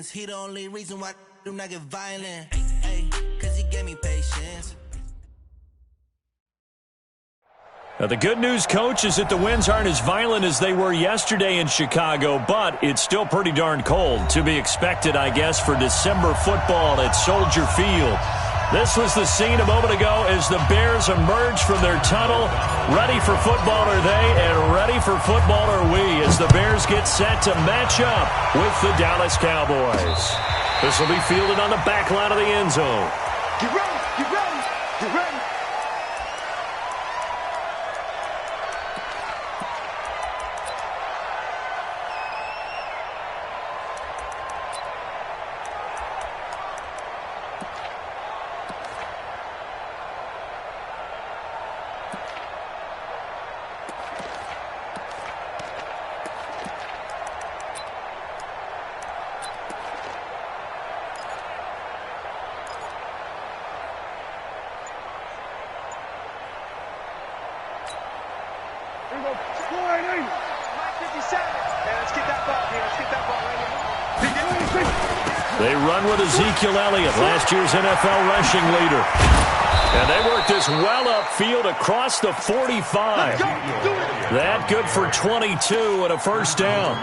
silence. He the only reason why I do not get violent. Hey, cause he gave me patience. Now, the good news, Coach, is that the winds aren't as violent as they were yesterday in Chicago, but it's still pretty darn cold. To be expected, I guess, for December football at Soldier Field. This was the scene a moment ago as the Bears emerged from their tunnel. Ready for football are they, and ready for football are we, as the Bears get set to match up with the Dallas Cowboys. This will be fielded on the back line of the end zone. Get ready, get ready, get ready. They run with Ezekiel Elliott, last year's NFL rushing leader. And they work this well upfield across the 45. That good for 22 and a first down.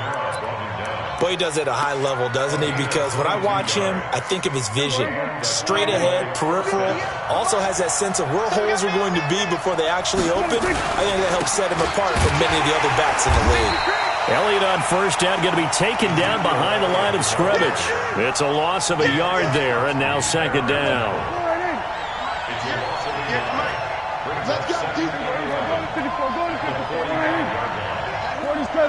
Boy, he does it at a high level, doesn't he? Because when I watch him, I think of his vision. Straight ahead, peripheral. Also has that sense of where holes are going to be before they actually open. I think that helps set him apart from many of the other backs in the league. Elliott on first down, going to be taken down behind the line of scrimmage. It's a loss of a yard there, and now second down. Let's go,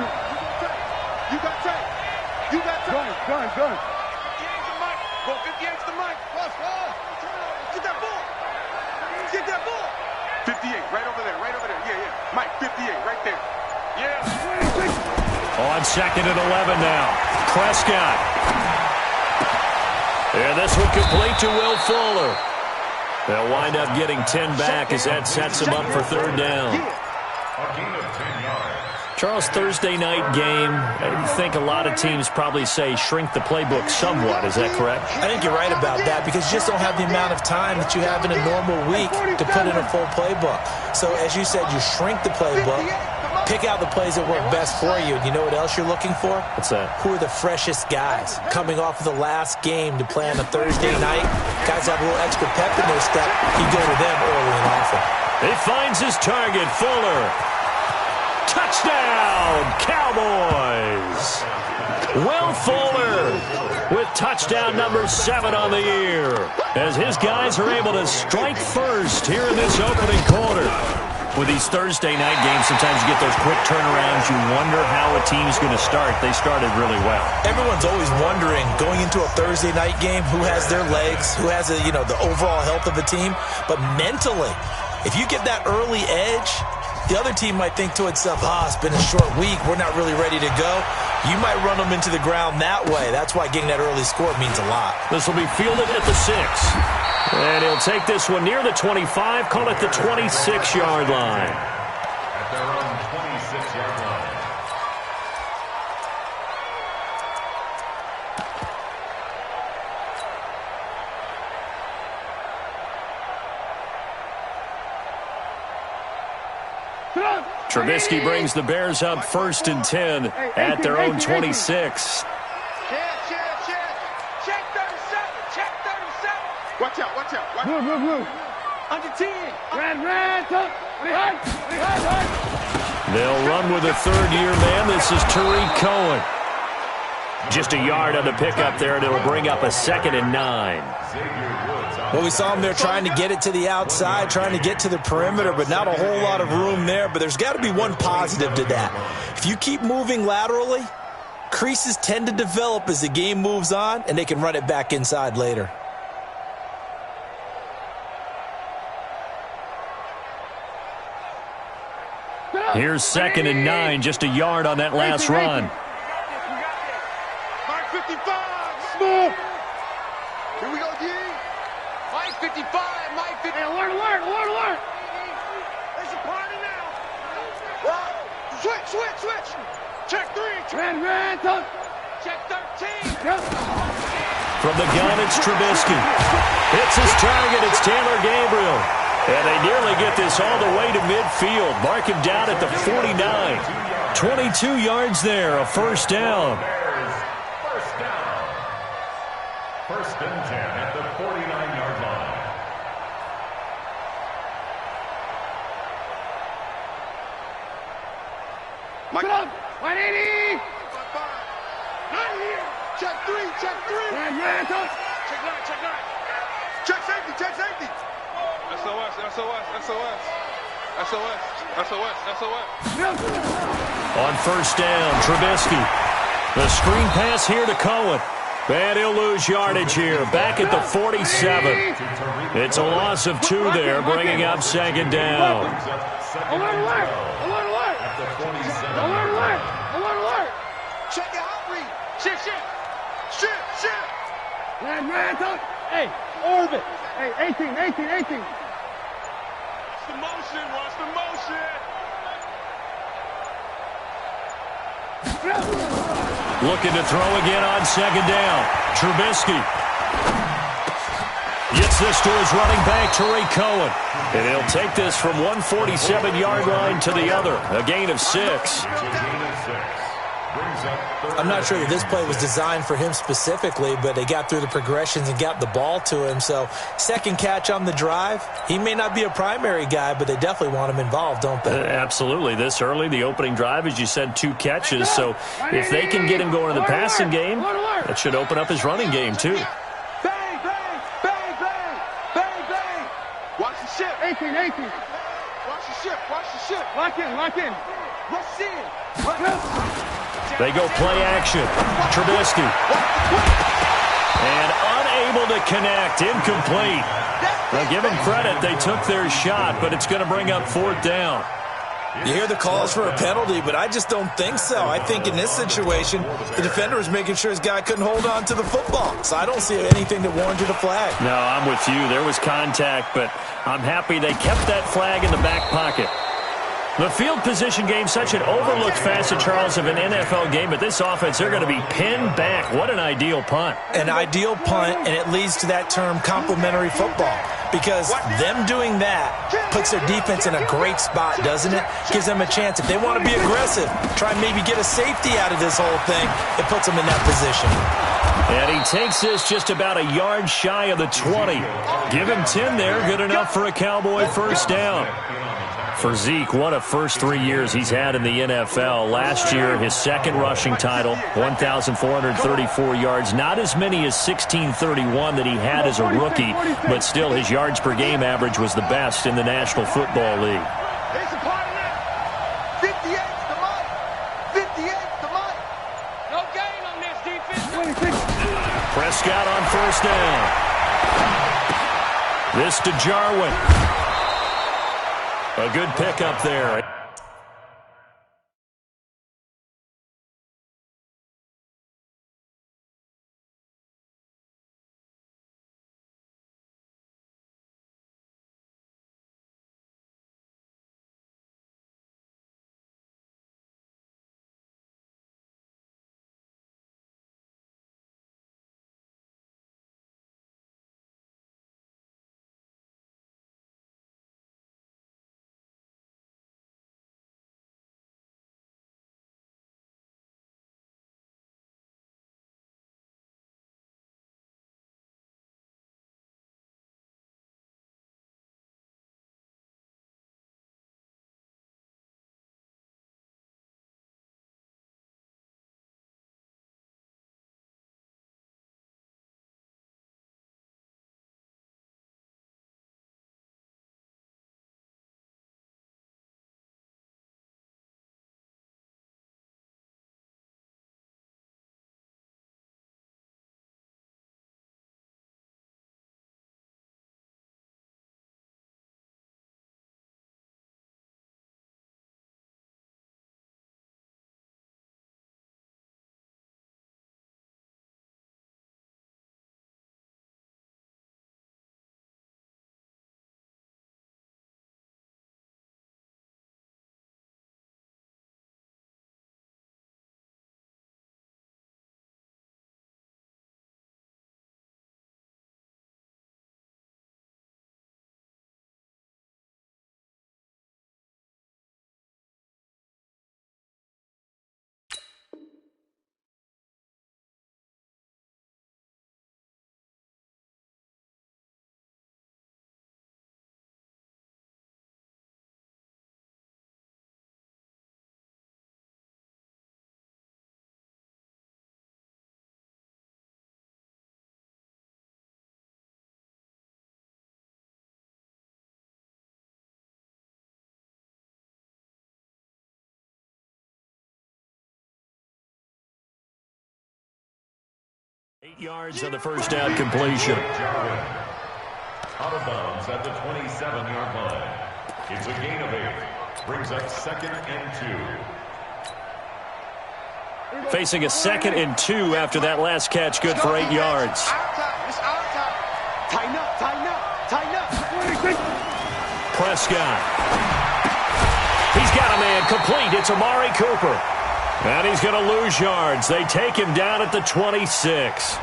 you got tape. You got tape. Gun. 58's the mic. Get that ball. Get that ball. 58, right over there. Yeah. Mike, 58, right there. Yeah. On second and 11 now. Prescott. And this one complete to Will Fuller. They'll wind up getting 10 back as that sets them up for third down. Charles, Thursday night game, I think a lot of teams probably say shrink the playbook somewhat. Is that correct? I think you're right about that because you just don't have the amount of time that you have in a normal week to put in a full playbook. So, as you said, you shrink the playbook, pick out the plays that work best for you. And you know what else you're looking for? What's that? Who are the freshest guys coming off of the last game to play on a Thursday night? Guys have a little extra pep in their step. You go to them early and often. He finds his target, Fuller. Touchdown, Cowboys! Will Fuller with touchdown number 7 on the year as his guys are able to strike first here in this opening quarter. With these Thursday night games, sometimes you get those quick turnarounds. You wonder how a team's going to start. They started really well. Everyone's always wondering, going into a Thursday night game, who has their legs, who has the overall health of the team. But mentally, if you get that early edge, the other team might think to itself, it's been a short week. We're not really ready to go. You might run them into the ground that way. That's why getting that early score means a lot. This will be fielded at the 6. And he'll take this one near the 25, call it the 26-yard line. At their own 26-yard line. Trubisky brings the Bears up 1st and 10 at their own 26. Watch out. Blue. Under 10. Red. They'll run with a third-year man. This is Tariq Cohen. Just a yard on the pickup there, and it'll bring up a 2nd and 9. Well, we saw him there trying to get it to the outside, trying to get to the perimeter, but not a whole lot of room there. But there's got to be one positive to that. If you keep moving laterally, creases tend to develop as the game moves on, and they can run it back inside later. Here's 2nd and 9, just a yard on that last run. Mike 55. Smooth. Here we go, G. Mike 55. Mike 55. Alert. There's a party now. Switch. Check 3. Red. Check 13. Yep. From the gun, it's Trubisky. Hits his target. It's Taylor Gabriel. And they nearly get this all the way to midfield. Mark him down at the 49. 22 yards there, a first down. First down. First and 10 at the 49-yard line. Mike up. 180. Not here. Check three. Red, touch. Check nine. Check safety. SOS. On first down, Trubisky. The screen pass here to Cohen. And he'll lose yardage here. Back at the 47. It's a loss of 2 there, bringing up second down. Alert. At the 47. Alert. Check your hot read. Shit. Red, touch. Hey, orbit. Hey, 18. Watch the motion. Looking to throw again on second down. Trubisky gets this to his running back, Tariq Cohen. And he'll take this from 147-yard line to the other. A gain of 6. I'm not sure that this play was designed for him specifically, but they got through the progressions and got the ball to him. So second catch on the drive. He may not be a primary guy, but they definitely want him involved, don't they? Absolutely. This early, the opening drive, as you said, 2 catches. So if they can get him going in the passing game, that should open up his running game too. Bang. Watch the ship. 18. Watch the ship. Lock in. Rush in. They go play action. Trubisky. And unable to connect. Incomplete. Now, give them credit. They took their shot, but it's going to bring up 4th down. You hear the calls for a penalty, but I just don't think so. I think in this situation, the defender was making sure his guy couldn't hold on to the football. So I don't see anything that warranted a flag. No, I'm with you. There was contact, but I'm happy they kept that flag in the back pocket. The field position game, such an overlooked facet, Charles, of an NFL game, but this offense, they're going to be pinned back. What an ideal punt. An ideal punt, and it leads to that term complementary football, because them doing that puts their defense in a great spot, doesn't it? Gives them a chance. If they want to be aggressive, try and maybe get a safety out of this whole thing, it puts them in that position. And he takes this just about a yard shy of the 20. Give him 10 there, good enough for a Cowboy first down. For Zeke, what a first 3 years he's had in the NFL. Last year, his second rushing title, 1,434 yards. Not as many as 1,631 that he had as a rookie, but still his yards per game average was the best in the National Football League. It's a part of that. 58's the mark. 58's the mark. No gain on this defense. Prescott on first down. This to Jarwin. A good pickup there. 8 yards on the first down completion. Out of bounds at the 27-yard line. It's a gain of 8. Brings up 2nd and 2. Facing a 2nd and 2 after that last catch, good for 8 yards. It's our time. Tighten up, tighten up, tighten up. Prescott. He's got a man complete. It's Amari Cooper. And he's going to lose yards. They take him down at the 26.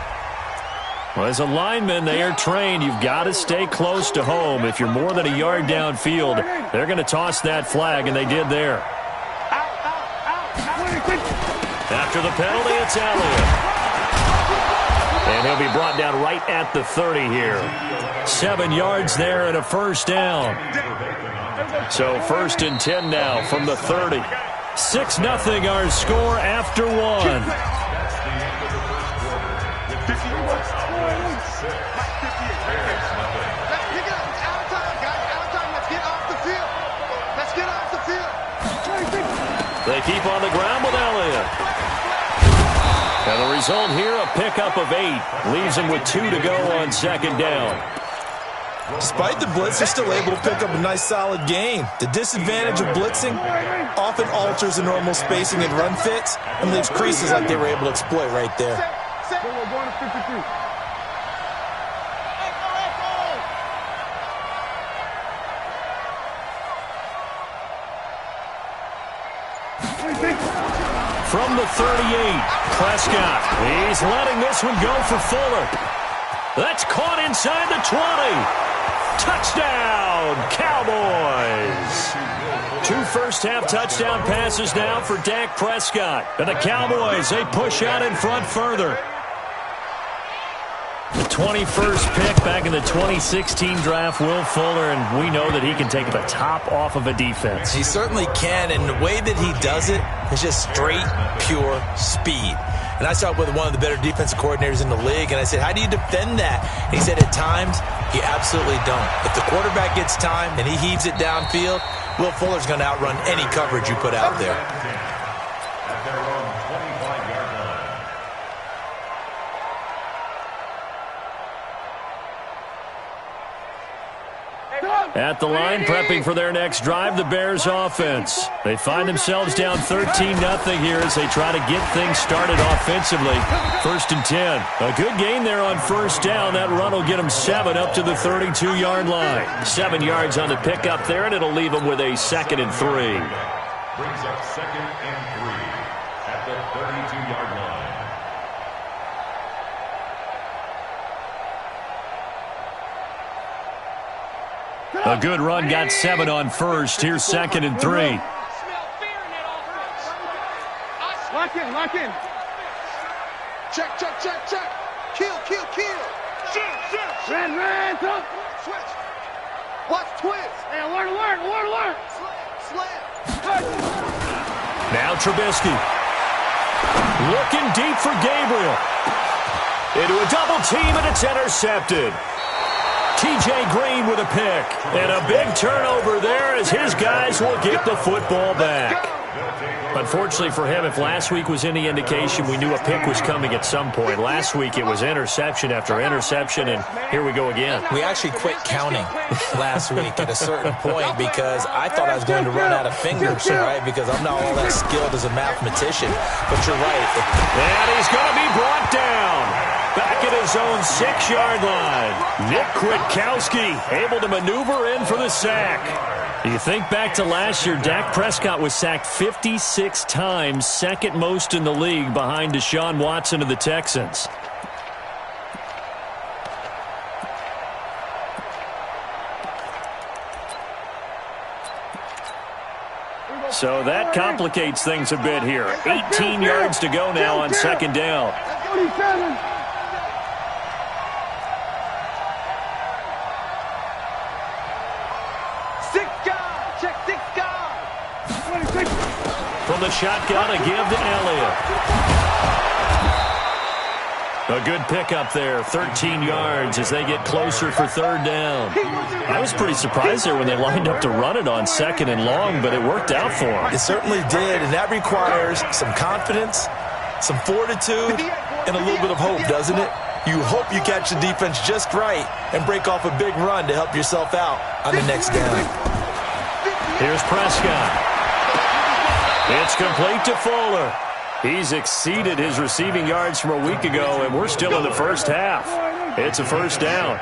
Well, as a lineman, they are trained. You've got to stay close to home. If you're more than a yard downfield, they're going to toss that flag, and they did there. After the penalty, it's Elliott. And he'll be brought down right at the 30 here. 7 yards there and a first down. So 1st and 10 now from the 30. 6-0 our score after 1. They keep on the ground with Elliott. And the result here, a pickup of 8. Leaves them with 2 to go on 2nd down. Despite the blitz, they're still able to pick up a nice, solid gain. The disadvantage of blitzing often alters the normal spacing and run fits and leaves creases like they were able to exploit right there. From the 38, Prescott. He's letting this one go for Fuller. That's caught inside the 20. Touchdown, Cowboys. 2 first-half touchdown passes now for Dak Prescott. And the Cowboys, they push out in front further. The 21st pick back in the 2016 draft, Will Fuller, and we know that he can take the top off of a defense. He certainly can, and the way that he does it is just straight, pure speed. And I talked with one of the better defensive coordinators in the league, and I said, how do you defend that? And he said, at times, you absolutely don't. If the quarterback gets time and he heaves it downfield, Will Fuller's going to outrun any coverage you put out there. At their own 25-yard line. At the line, prepping for their next drive, the Bears offense. They find themselves down 13-0 here as they try to get things started offensively. 1st and 10. A good gain there on 1st down. That run will get them 7 up to the 32-yard line. 7 yards on the pickup there, and it'll leave them with a 2nd and 3. Brings up 2nd and 3 at the 32-yard line. A good run, got 7 on 1st. Here's 2nd and 3. Lock in, lock in. Check, check, check, check. Kill, kill, kill. Red, up. Switch. Watch twist. Hey, alert. Slam. Now Trubisky. Looking deep for Gabriel. Into a double team, and it's intercepted. T.J. Green with a pick. And a big turnover there as his guys will get the football back. Unfortunately for him, if last week was any indication, we knew a pick was coming at some point. Last week it was interception after interception, and here we go again. We actually quit counting last week at a certain point because I thought I was going to run out of fingers, right? Because I'm not all that skilled as a mathematician. But you're right. And he's going to be brought down. Back at his own 6-yard line. Nick Kwiatkowski able to maneuver in for the sack. You think back to last year, Dak Prescott was sacked 56 times, 2nd most in the league behind Deshaun Watson of the Texans. So that complicates things a bit here. 18 yards to go now on 2nd down. From the shotgun, a give to Elliott. A good pickup there, 13 yards as they get closer for 3rd down. I was pretty surprised there when they lined up to run it on 2nd and long, but it worked out for them. It certainly did, and that requires some confidence, some fortitude, and a little bit of hope, doesn't it? You hope you catch the defense just right and break off a big run to help yourself out on the next down. Here's Prescott. It's complete to Fuller. He's exceeded his receiving yards from a week ago, and we're still in the first half. It's a first down.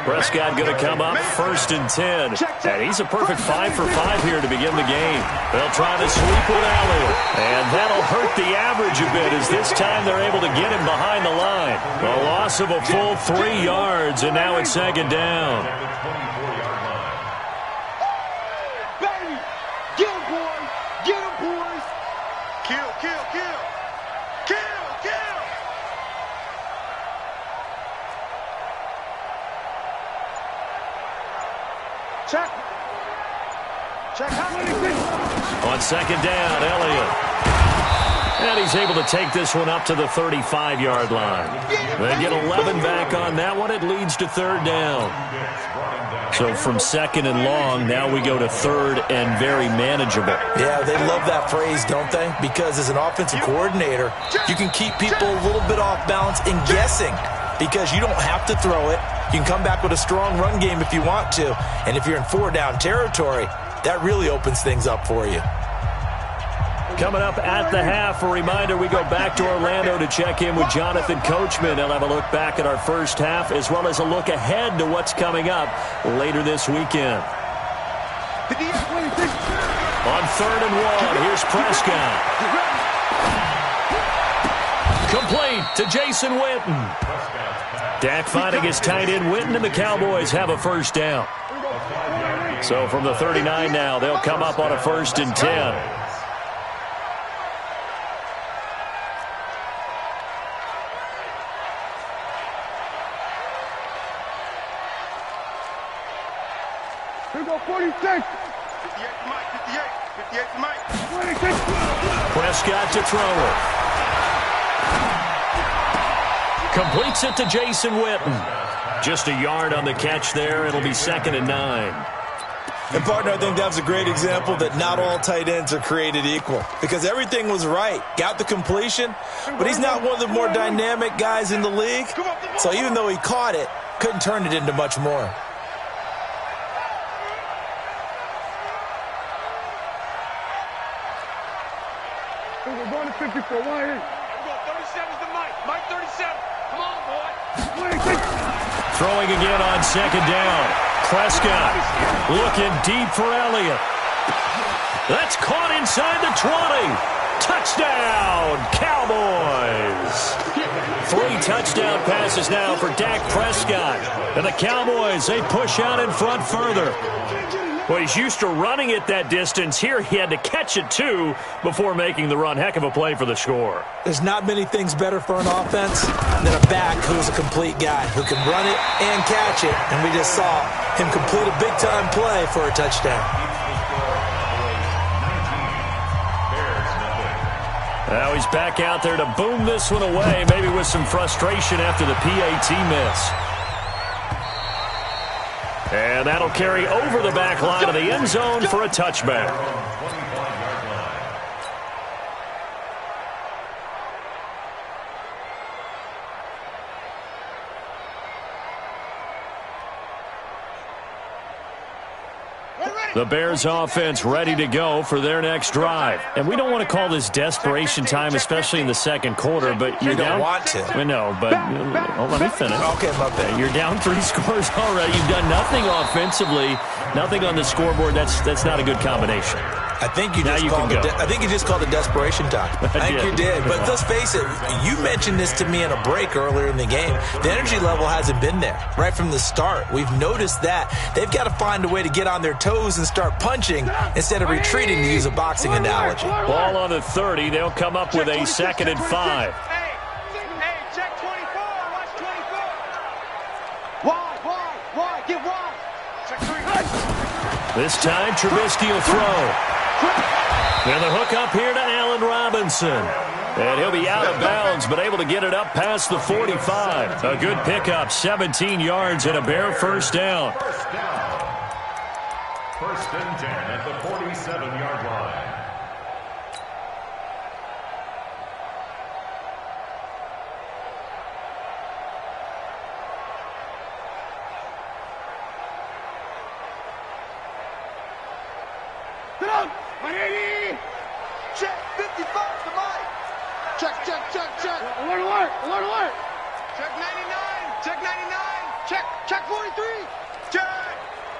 Prescott going to come up 1st and 10. And he's a perfect 5 for 5 here to begin the game. They'll try to sweep with Elliott. And that'll hurt the average a bit as this time they're able to get him behind the line. A loss of a full 3 yards, and now it's 2nd down. Baby, get him, boys. Get him, boys. Kill, kill, kill. Kill, kill. Check. Check. On 2nd down, Elliott. And he's able to take this one up to the 35-yard line. They get 11 back on that one. It leads to 3rd down. So from 2nd and long, now we go to 3rd and very manageable. Yeah, they love that phrase, don't they? Because as an offensive coordinator, you can keep people a little bit off balance and guessing because you don't have to throw it. You can come back with a strong run game if you want to. And if you're in 4-down territory, that really opens things up for you. Coming up at the half, a reminder, we go back to Orlando to check in with Jonathan Coachman. He'll have a look back at our first half as well as a look ahead to what's coming up later this weekend. On 3rd and 1, here's Prescott. Complete to Jason Witten. Dak finding his tight end Witten, and the Cowboys have a first down. So from the 39 now, they'll come up on a 1st and 10. Here we go, 46. 58 to Mike, 58 to Mike. 26. Prescott to throw it. Completes it to Jason Witten. Just a yard on the catch there. It'll be 2nd and 9. And, partner, I think that was a great example that not all tight ends are created equal because everything was right. Got the completion, but he's not one of the more dynamic guys in the league. So even though he caught it, couldn't turn it into much more. We're going to 54. Why here? 37's the Mike. Mike 37. Come on, boy. 26. Throwing again on 2nd down. Prescott looking deep for Elliott. That's caught inside the 20. Touchdown, Cowboys. 3 touchdown passes now for Dak Prescott. And the Cowboys, they push out in front further. Well, he's used to running it that distance. Here he had to catch it, too, before making the run. Heck of a play for the score. There's not many things better for an offense than a back who's a complete guy who can run it and catch it. And we just saw him complete a big-time play for a touchdown. Now he's back out there to boom this one away, maybe with some frustration after the PAT miss. And that'll carry over the back line of the end zone for a touchback. The Bears offense ready to go for their next drive. And we don't want to call this desperation time, especially in the 2nd quarter, but you're down. You don't want to. No, but let me finish. Okay, my bad. You're down 3 scores already. You've done nothing offensively, nothing on the scoreboard. That's not a good combination. I think you just called it desperation time. I think you did. But let's face it, you mentioned this to me in a break earlier in the game. The energy level hasn't been there right from the start. We've noticed that. They've got to find a way to get on their toes and start punching instead of retreating, to use a boxing analogy. Ball on the 30. They'll come up with a 2nd and 5. Hey, check 24. Watch 24. Wide. Get wide. Check 3. This time, Trubisky will throw. And the hook up here to Allen Robinson. And he'll be out of bounds, but able to get it up past the 45. A good pickup, 17 yards and a Bear first down. 1st and 10 at the 47-yard line. 180. Check 55 to Mike. Check. Alert, alert, alert, alert. Check 99. Check 99. Check 43. Check.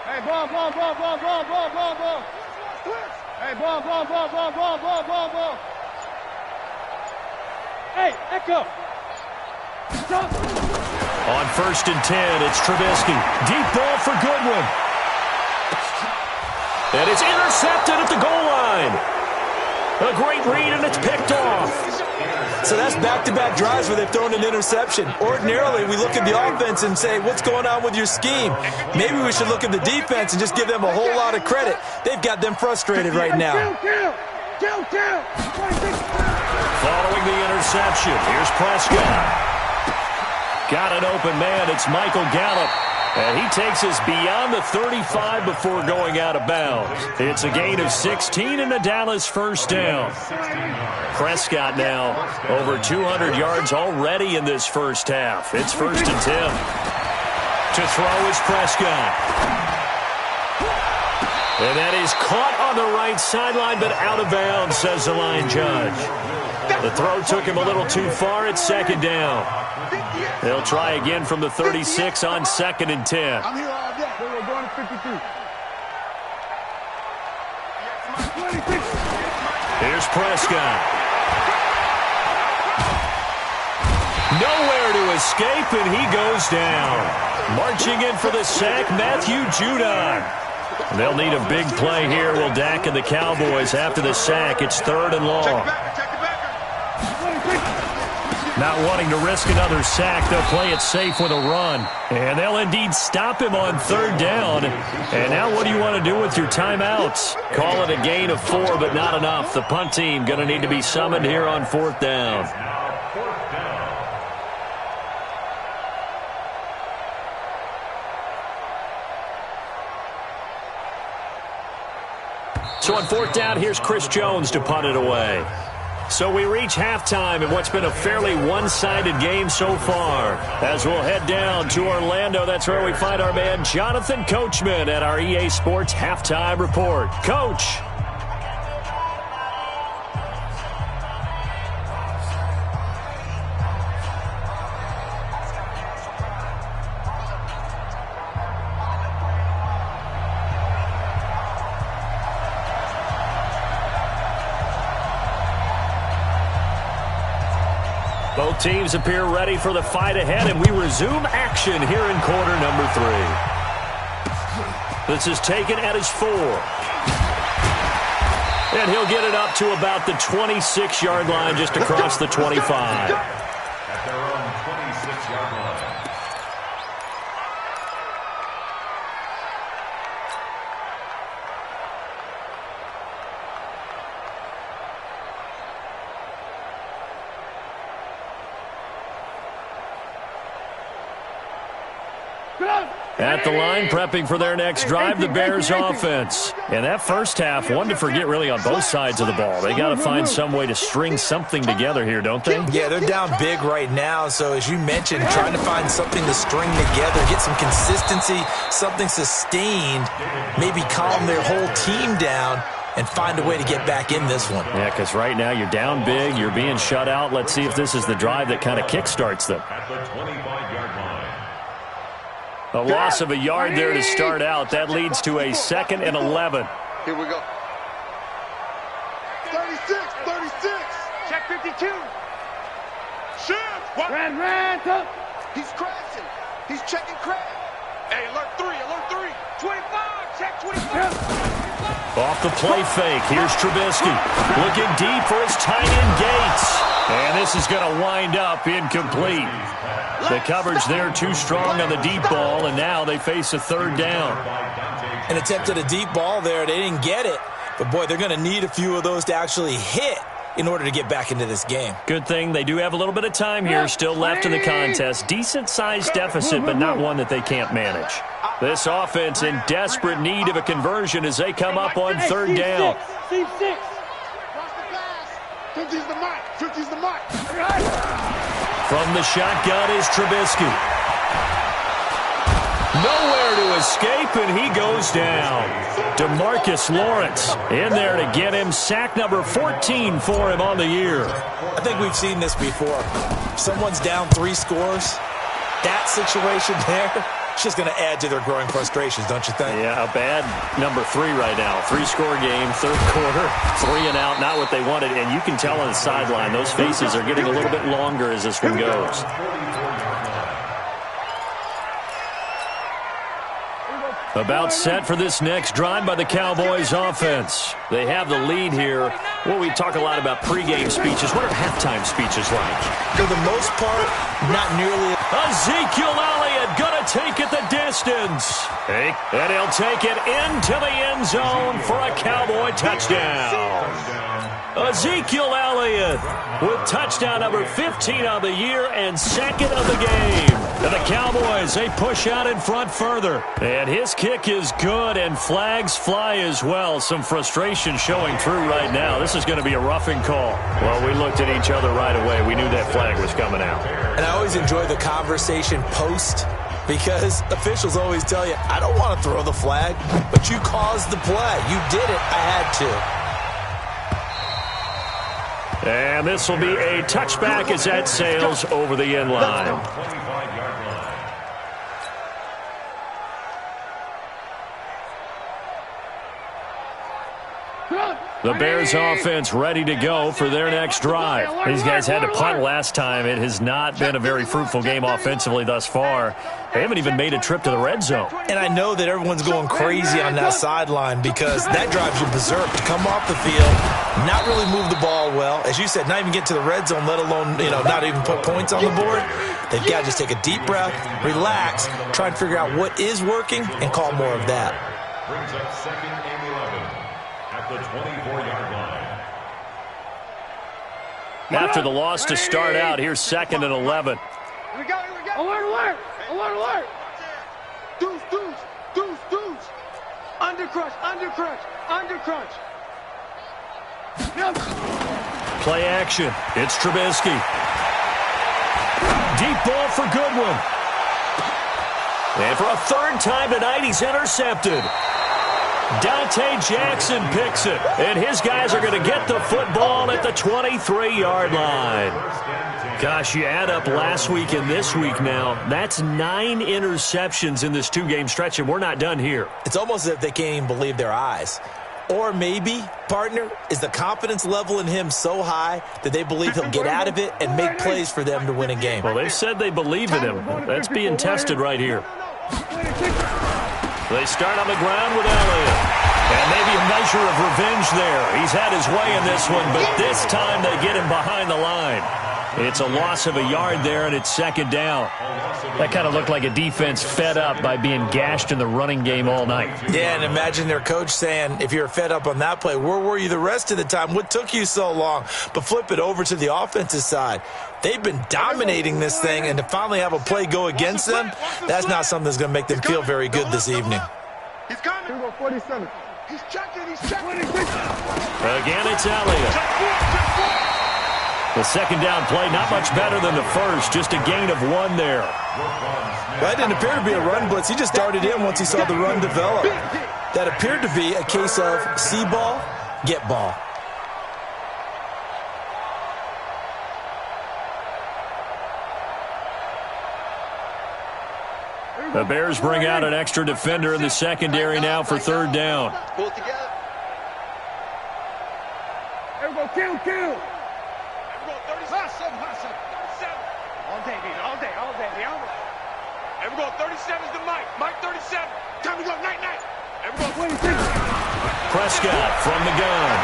Hey, ball. Hey, ball. Hey, Echo. Stop. On 1st and 10, it's Trubisky. Deep ball for Goodwin. And it's intercepted at the goal line. A great read, and it's picked off. So that's back-to-back drives where they've thrown an interception. Ordinarily, we look at the offense and say, what's going on with your scheme? Maybe we should look at the defense and just give them a whole lot of credit. They've got them frustrated right now. Kill. Following the interception, here's Prescott. Got an open man. It's Michael Gallup. And he takes us beyond the 35 before going out of bounds. It's a gain of 16 and a Dallas first down. Prescott now over 200 yards already in this first half. It's 1st and 10. To throw is Prescott. And that is caught on the right sideline, but out of bounds, says the line judge. The throw took him a little too far. It's 2nd down. They'll try again from the 36 on 2nd and 10. I'm here all day. We're going to 52. Here's Prescott. Nowhere to escape, and he goes down. Marching in for the sack, Matthew Judon. They'll need a big play here, will Dak and the Cowboys. After the sack, it's 3rd and long. Not wanting to risk another sack, they'll play it safe with a run. And they'll indeed stop him on 3rd down. And now what do you want to do with your timeouts? Call it a gain of 4, but not enough. The punt team going to need to be summoned here on 4th down. So on 4th down, here's Chris Jones to punt it away. So we reach halftime in what's been a fairly one-sided game so far. As we'll head down to Orlando, that's where we find our man Jonathan Coachman at our EA Sports Halftime Report. Coach. Both teams appear ready for the fight ahead, and we resume action here in quarter number 3. This is taken at his 4. And he'll get it up to about the 26-yard line, just across the 25. At their own 26-yard line. At the line, prepping for their next drive, the Bears offense. And that first half, one to forget really on both sides of the ball. They got to find some way to string something together here, don't they? Yeah, they're down big right now. So as you mentioned, trying to find something to string together, get some consistency, something sustained, maybe calm their whole team down and find a way to get back in this one. Yeah, because right now you're down big, you're being shut out. Let's see if this is the drive that kind of kickstarts them. At the 25-yard line. A loss of a yard there to start out. That leads to a 2nd and 11. Here we go. 36. Check 52. Shift. Ran. He's crashing. He's checking crash. Hey, alert 3. 25. Check 25. Off the play fake, here's Trubisky. Looking deep for his tight end Gates. And this is going to wind up incomplete. The coverage there too strong on the deep ball, and now they face a 3rd down. An attempt at a deep ball there. They didn't get it. But, boy, they're going to need a few of those to actually hit in order to get back into this game. Good thing they do have a little bit of time here still left in the contest. Decent-sized deficit, but not one that they can't manage. This offense in desperate need of a conversion as they come up on 3rd down. C6. 50's the mic. 50's the mic. From the shotgun is Trubisky. Nowhere to escape, and he goes down. DeMarcus Lawrence in there to get him. Sack number 14 for him on the year. I think we've seen this before. Someone's down 3 scores. That situation there, it's just going to add to their growing frustrations, don't you think? Yeah, a bad number 3 right now. 3-score game, third quarter, 3 and out, not what they wanted. And you can tell on the sideline, those faces are getting a little bit longer as this one goes. About set for this next drive by the Cowboys offense. They have the lead here. Well, we talk a lot about pregame speeches. What are halftime speeches like? For the most part, not nearly. Ezekiel Elliott gonna take it the distance. And he'll take it into the end zone for a Cowboy touchdown. Ezekiel Elliott with touchdown number 15 of the year and second of the game. And the Cowboys, they push out in front further. And his kick is good, and flags fly as well. Some frustration showing through right now. This is going to be a roughing call. Well, we looked at each other right away. We knew that flag was coming out. And I always enjoy the conversation post, because officials always tell you, I don't want to throw the flag, but you caused the play. You did it. I had to. And this will be a touchback as that sails over the end line. The Bears offense ready to go for their next drive. These guys had to punt last time. It has not been a very fruitful game offensively thus far. They haven't even made a trip to the red zone. And I know that everyone's going crazy on that sideline because that drives you berserk to come off the field, not really move the ball well. As you said, not even get to the red zone, let alone, not even put points on the board. They've got to just take a deep breath, relax, try and figure out what is working, and call more of that. Brings up second and 11 at the 24-yard line. After the loss to start out, here's second and 11. Here we go. Alert. Deuce. Under crunch. Play action. It's Trubisky. Deep ball for Goodwin. And for a third time tonight, he's intercepted. Dante Jackson picks it, and his guys are going to get the football at the 23-yard line. Gosh, you add up last week and this week now, that's 9 interceptions in this 2-game stretch, and we're not done here. It's almost as if they can't even believe their eyes. Or maybe, partner, is the confidence level in him so high that they believe he'll get out of it and make plays for them to win a game. Well, they've said they believe in him. That's being tested right here. They start on the ground with Elliott. And maybe a measure of revenge there. He's had his way in this one, but this time they get him behind the line. It's a loss of a yard there, and it's second down. That kind of looked like a defense fed up by being gashed in the running game all night. Yeah, and imagine their coach saying, if you're fed up on that play, where were you the rest of the time? What took you so long? But flip it over to the offensive side. They've been dominating this thing, and to finally have a play go against them, that's not something that's going to make them feel very good this evening. He's coming. 47. He's checking. Again, it's Elliott. The second down play, not much better than the first, just a gain of 1 there. That didn't appear to be a run blitz. He just darted in once he saw the run develop. That appeared to be a case of see ball, get ball. The Bears bring out an extra defender in the secondary now for third down. Pull it together. Everybody kill. Everyone 37's the Mike. Mike 37. Time to go. Night. Everyone 26. Prescott from the gun.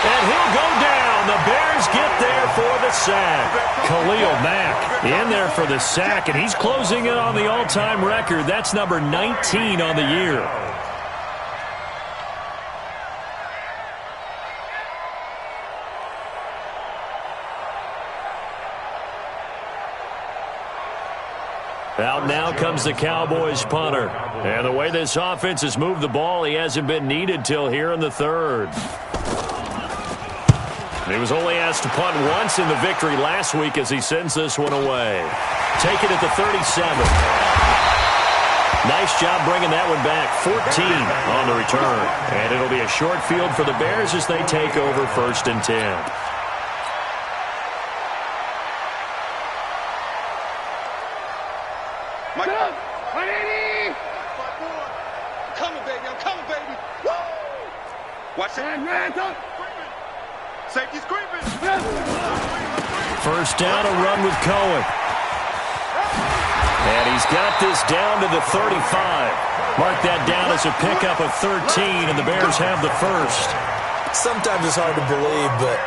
And he'll go down. The Bears get there for the sack. Khalil Mack in there for the sack, and he's closing in on the all-time record. That's number 19 on the year. Out now comes the Cowboys punter. And the way this offense has moved the ball, he hasn't been needed till here in the third. He was only asked to punt once in the victory last week as he sends this one away. Take it at the 37. Nice job bringing that one back. 14 on the return. And it'll be a short field for the Bears as they take over 1st and 10. Watch it. Safety's creeping. First down, a run with Cohen. And he's got this down to the 35. Mark that down as a pickup of 13, and the Bears have the first. Sometimes it's hard to believe, but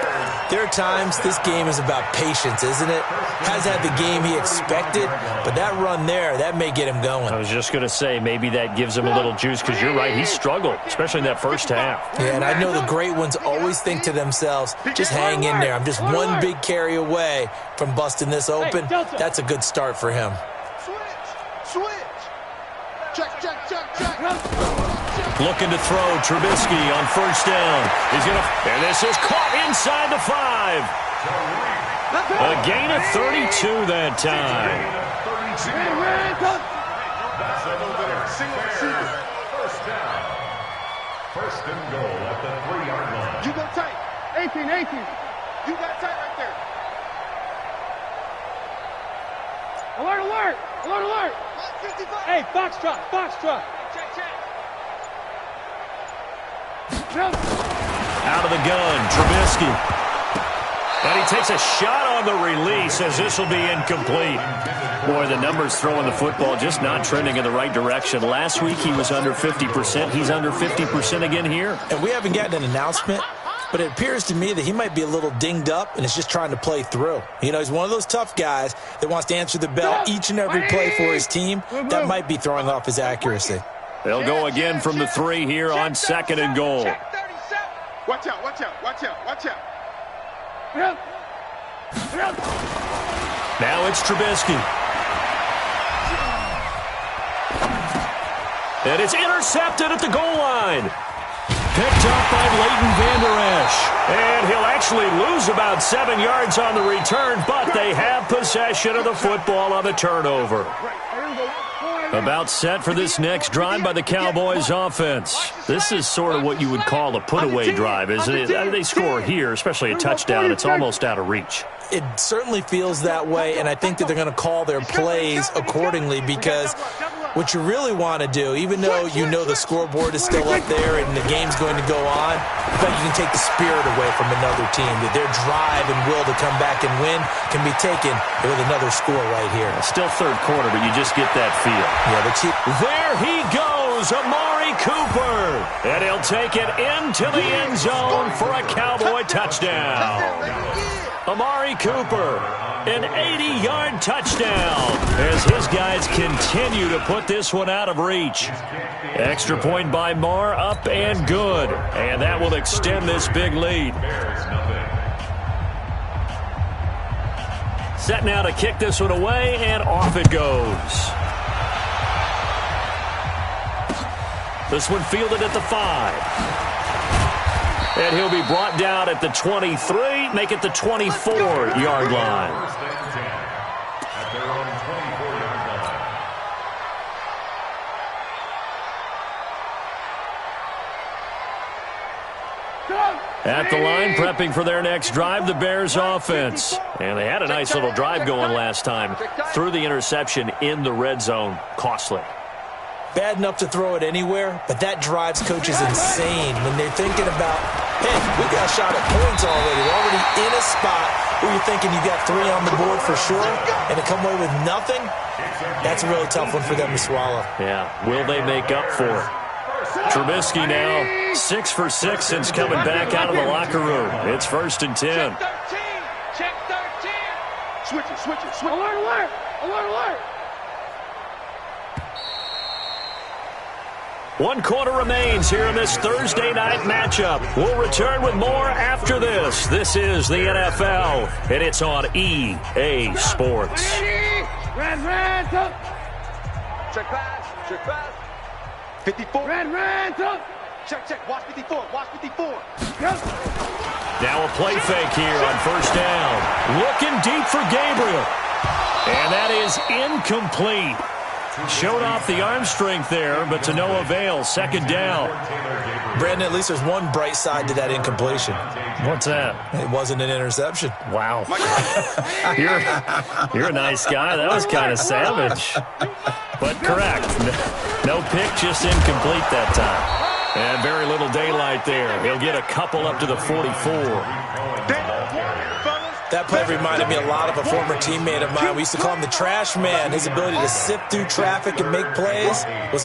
there are times this game is about patience, isn't it? Hasn't had the game he expected, but that run there, that may get him going. I was just going to say, maybe that gives him a little juice, because you're right, he struggled, especially in that first half. Yeah, and I know the great ones always think to themselves, just hang in there. I'm just one big carry away from busting this open. That's a good start for him. Switch. Check. Looking to throw, Trubisky on first down. He's going to, and this is caught inside the 5. A gain of 32 that time. That's another first down. First and goal at the 3-yard line. You go tight. 18. You got tight right there. Alert. Hey, box drop. Check. Out of the gun, Trubisky. And he takes a shot on the release as this will be incomplete. Boy, the numbers throwing the football just not trending in the right direction. Last week he was under 50%. He's under 50% again here. And we haven't gotten an announcement, but it appears to me that he might be a little dinged up and is just trying to play through. You know, he's one of those tough guys that wants to answer the bell each and every play for his team. That might be throwing off his accuracy. They'll go again from the 3 here on 2nd and goal. Watch out. Now it's Trubisky. And it's intercepted at the goal line. Picked up by Leighton Vander Esch. And he'll actually lose about 7 yards on the return, but they have possession of the football on the turnover. About set for this next drive by the Cowboys offense. This is sort of what you would call a put-away drive, isn't it? They score here, especially a touchdown. It's almost out of reach. It certainly feels that way, and I think that they're going to call their plays accordingly, because what you really want to do, even though you know the scoreboard is still up there and the game's going to go on, but you can take the spirit away from another team. That their drive and will to come back and win can be taken with another score right here. Still third quarter, but you just get that feel. Yeah, there he goes, Amari Cooper. And he'll take it into the end zone for a Cowboy touchdown. Amari Cooper, an 80-yard touchdown as his guys continue to put this one out of reach. Extra point by Marr, up and good. And that will extend this big lead. Set now to kick this one away, and off it goes. This one fielded at the 5. And he'll be brought down at the 23, make it the 24-yard line. At their own 24-yard line. At the line, prepping for their next drive, the Bears offense. And they had a nice little drive going last time. Threw the interception in the red zone. Costly. Bad enough to throw it anywhere, but that drives coaches insane when they're thinking about, hey, we got a shot at points already. We're already in a spot where you're thinking you got 3 on the board for sure, and to come away with nothing, that's a really tough one for them to swallow. Yeah, will they make up for it? Trubisky now 6 for 6 since coming back out of the locker room. It's 1st and 10. Check 13. Switch it. Alert. One quarter remains here in this Thursday night matchup. We'll return with more after this. This is the NFL, and it's on EA Sports. Red, up. Check pass. 54. Red, up. Check, check. Watch 54. Watch 54. Now a play fake here on first down. Looking deep for Gabriel. And that is incomplete. Showed off the arm strength there, but to no avail. Second down. Brandon, at least there's one bright side to that incompletion. What's that? It wasn't an interception. Wow. You're a nice guy. That was kind of savage. But correct. No pick, just incomplete that time. And very little daylight there. He'll get a couple up to the 44. That play reminded me a lot of a former teammate of mine. We used to call him the trash man. His ability to sift through traffic and make plays was